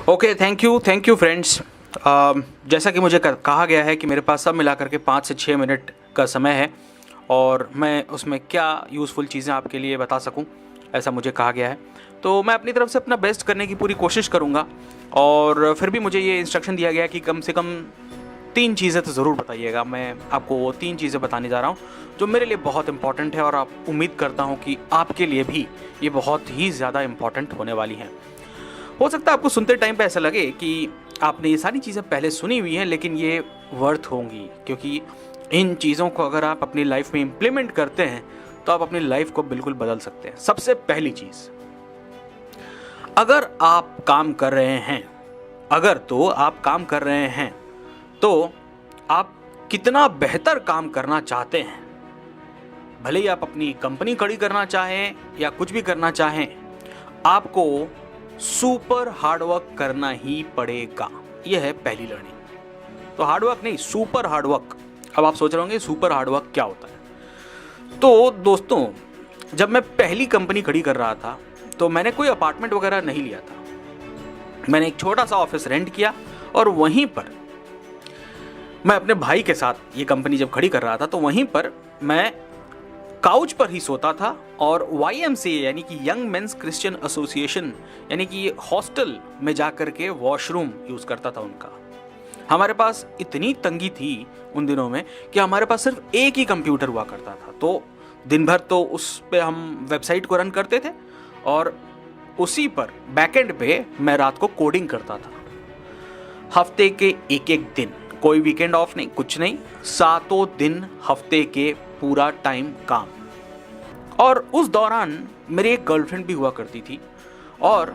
Okay, thank you friends. जैसा कि मुझे कहा गया है कि मेरे पास सब मिलाकर के 5 से 6 मिनट का समय है और मैं उसमें क्या यूज़फुल चीज़ें आपके लिए बता सकूं, ऐसा मुझे कहा गया है। तो मैं अपनी तरफ से अपना बेस्ट करने की पूरी कोशिश करूंगा। और फिर भी मुझे ये इंस्ट्रक्शन दिया गया कि कम से कम 3 चीज़ें तो ज़रूर बताइएगा। मैं आपको वो 3 चीज़ें बताने जा रहा हूँ जो मेरे लिए बहुत इंपॉर्टेंट है और आप उम्मीद करता हूँ कि आपके लिए भी ये बहुत ही ज़्यादा इंपॉर्टेंट होने वाली हैं। हो सकता है आपको सुनते टाइम पे ऐसा लगे कि आपने ये सारी चीज़ें पहले सुनी हुई हैं, लेकिन ये वर्थ होंगी, क्योंकि इन चीज़ों को अगर आप अपनी लाइफ में इम्प्लीमेंट करते हैं तो आप अपनी लाइफ को बिल्कुल बदल सकते हैं। सबसे पहली चीज़, अगर आप काम कर रहे हैं तो आप कितना बेहतर काम करना चाहते हैं, भले ही आप अपनी कंपनी खड़ी करना चाहें या कुछ भी करना चाहें, आपको सुपर हार्डवर्क करना ही पड़ेगा। यह है पहली लर्निंग। तो हार्डवर्क नहीं, सुपर हार्डवर्क। अब आप सोच रहे होंगे सुपर हार्डवर्क क्या होता है। तो दोस्तों, जब मैं पहली कंपनी खड़ी कर रहा था तो मैंने कोई अपार्टमेंट वगैरह नहीं लिया था। मैंने एक छोटा सा ऑफिस रेंट किया और वहीं पर मैं अपने भाई के साथ ये कंपनी जब खड़ी कर रहा था तो वहीं पर मैं काउच पर ही सोता था और YMCA यानी कि यंग मेंस क्रिश्चियन एसोसिएशन यानी कि हॉस्टल में जाकर के वॉशरूम यूज़ करता था उनका। हमारे पास इतनी तंगी थी उन दिनों में कि हमारे पास सिर्फ एक ही कंप्यूटर हुआ करता था। तो दिन भर तो उस पे हम वेबसाइट को रन करते थे और उसी पर बैकएंड पे मैं रात को कोडिंग करता था। हफ्ते के एक दिन, कोई वीकेंड ऑफ नहीं, कुछ नहीं, 7 दिन हफ्ते के पूरा टाइम काम। और उस दौरान मेरी एक गर्लफ्रेंड भी हुआ करती थी और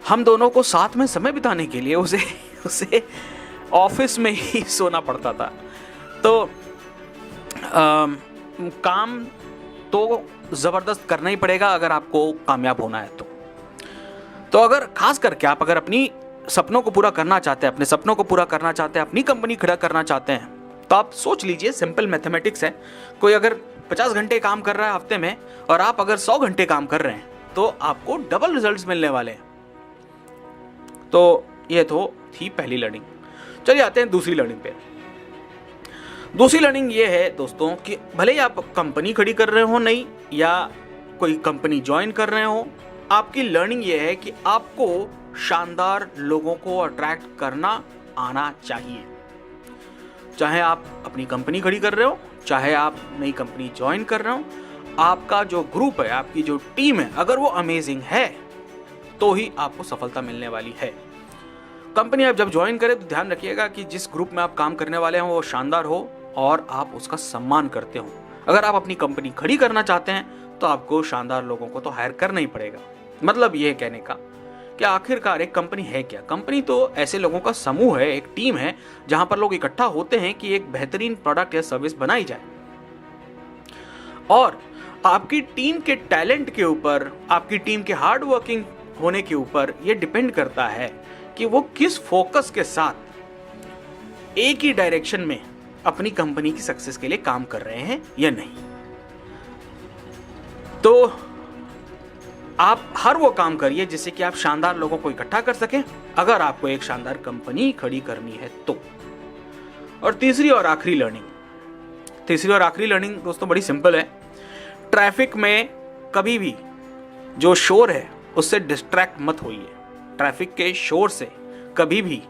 हम दोनों को साथ में समय बिताने के लिए उसे ऑफिस में ही सोना पड़ता था। तो काम तो ज़बरदस्त करना ही पड़ेगा अगर आपको कामयाब होना है तो अगर खास करके आप अगर अपनी सपनों को पूरा करना चाहते हैं, अपने सपनों को पूरा करना चाहते हैं, अपनी कंपनी खड़ा करना चाहते हैं, तो आप सोच लीजिए, सिंपल मैथमेटिक्स है। कोई अगर 50 घंटे काम कर रहा है हफ्ते में और आप अगर 100 घंटे काम कर रहे हैं तो आपको डबल रिजल्ट्स मिलने वाले हैं। तो ये तो थी पहली लर्निंग। चलिए आते हैं दूसरी लर्निंग पे। दूसरी लर्निंग ये है दोस्तों कि भले ही आप कंपनी खड़ी कर रहे हो नहीं या कोई कंपनी ज्वाइन कर रहे हो, आपकी लर्निंग ये है कि आपको शानदार लोगों को अट्रैक्ट करना आना चाहिए। चाहे आप अपनी कंपनी खड़ी कर रहे हो, चाहे आप नई कंपनी ज्वाइन कर रहे हो, आपका जो ग्रुप है, आपकी जो टीम है, अगर वो अमेजिंग है तो ही आपको सफलता मिलने वाली है। कंपनी आप जब ज्वाइन करें तो ध्यान रखिएगा कि जिस ग्रुप में आप काम करने वाले हैं वो शानदार हो और आप उसका सम्मान करते हो। अगर आप अपनी कंपनी खड़ी करना चाहते हैं तो आपको शानदार लोगों को तो हायर करना ही पड़ेगा। मतलब ये कहने का कि आखिरकार एक कंपनी है क्या? कंपनी तो ऐसे लोगों का समूह है, एक टीम है, जहां पर लोग इकट्ठा होते हैं कि एक बेहतरीन प्रोडक्ट या सर्विस बनाई जाए। और आपकी टीम के टैलेंट के ऊपर, आपकी टीम के हार्ड वर्किंग होने के ऊपर यह डिपेंड करता है कि वो किस फोकस के साथ एक ही डायरेक्शन में अपनी कंपनी की सक्सेस के लिए काम कर रहे हैं या नहीं। तो आप हर वो काम करिए जिससे कि आप शानदार लोगों को इकट्ठा कर सकें, अगर आपको एक शानदार कंपनी खड़ी करनी है तो। और तीसरी और आखिरी लर्निंग दोस्तों बड़ी सिंपल है। ट्रैफिक में कभी भी जो शोर है उससे डिस्ट्रैक्ट मत होइए। ट्रैफिक के शोर से कभी भी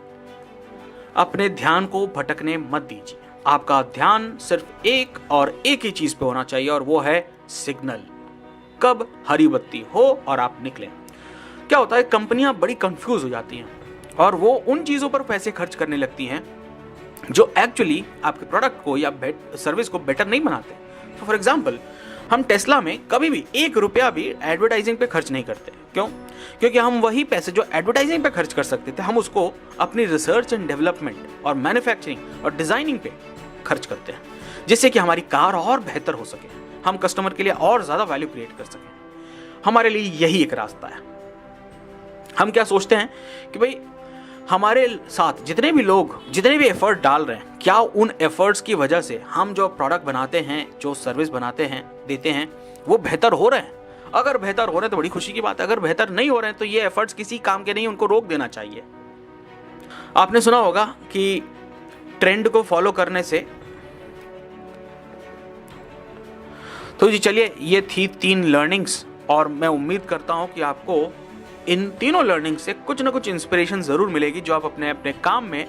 अपने ध्यान को भटकने मत दीजिए। आपका ध्यान सिर्फ एक ही चीज पे होना चाहिए और वो है सिग्नल। कब हरी बत्ती हो और आप निकलें। क्या होता है, कंपनियां बड़ी कंफ्यूज हो जाती हैं और वो उन चीजों पर पैसे खर्च करने लगती हैं जो एक्चुअली आपके प्रोडक्ट को या सर्विस को बेटर नहीं बनाते। तो फॉर एग्जांपल, हम टेस्ला में कभी भी 1 रुपया भी एडवर्टाइजिंग पे खर्च नहीं करते। क्यों? क्योंकि हम वही पैसे जो एडवर्टाइजिंग पे खर्च कर सकते थे, हम उसको अपनी रिसर्च एंड डेवलपमेंट और मैन्युफैक्चरिंग और डिजाइनिंग पे खर्च करते हैं, जिससे कि हमारी कार और बेहतर हो सके, हम कस्टमर के लिए और ज्यादा वैल्यू क्रिएट कर सकें। हमारे लिए यही एक रास्ता है। हम क्या सोचते हैं कि भाई हमारे साथ जितने भी एफर्ट डाल रहे हैं, क्या उन एफर्ट्स की वजह से हम जो प्रोडक्ट बनाते हैं, जो सर्विस बनाते हैं, देते हैं, वो बेहतर हो रहे हैं। अगर बेहतर हो रहे हैं तो बड़ी खुशी की बात है, अगर बेहतर नहीं हो रहे हैं तो ये एफर्ट्स किसी काम के नहीं, उनको रोक देना चाहिए। आपने सुना होगा कि ट्रेंड को फॉलो करने से, तो जी चलिए ये थी 3 लर्निंग्स, और मैं उम्मीद करता हूं कि आपको इन तीनों लर्निंग से कुछ ना कुछ इंस्पिरेशन जरूर मिलेगी, जो आप अपने अपने काम में,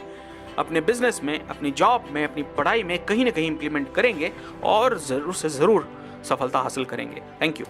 अपने बिजनेस में, अपनी जॉब में, अपनी पढ़ाई में कहीं ना कहीं इंप्लीमेंट करेंगे और जरूर से जरूर सफलता हासिल करेंगे। Thank you.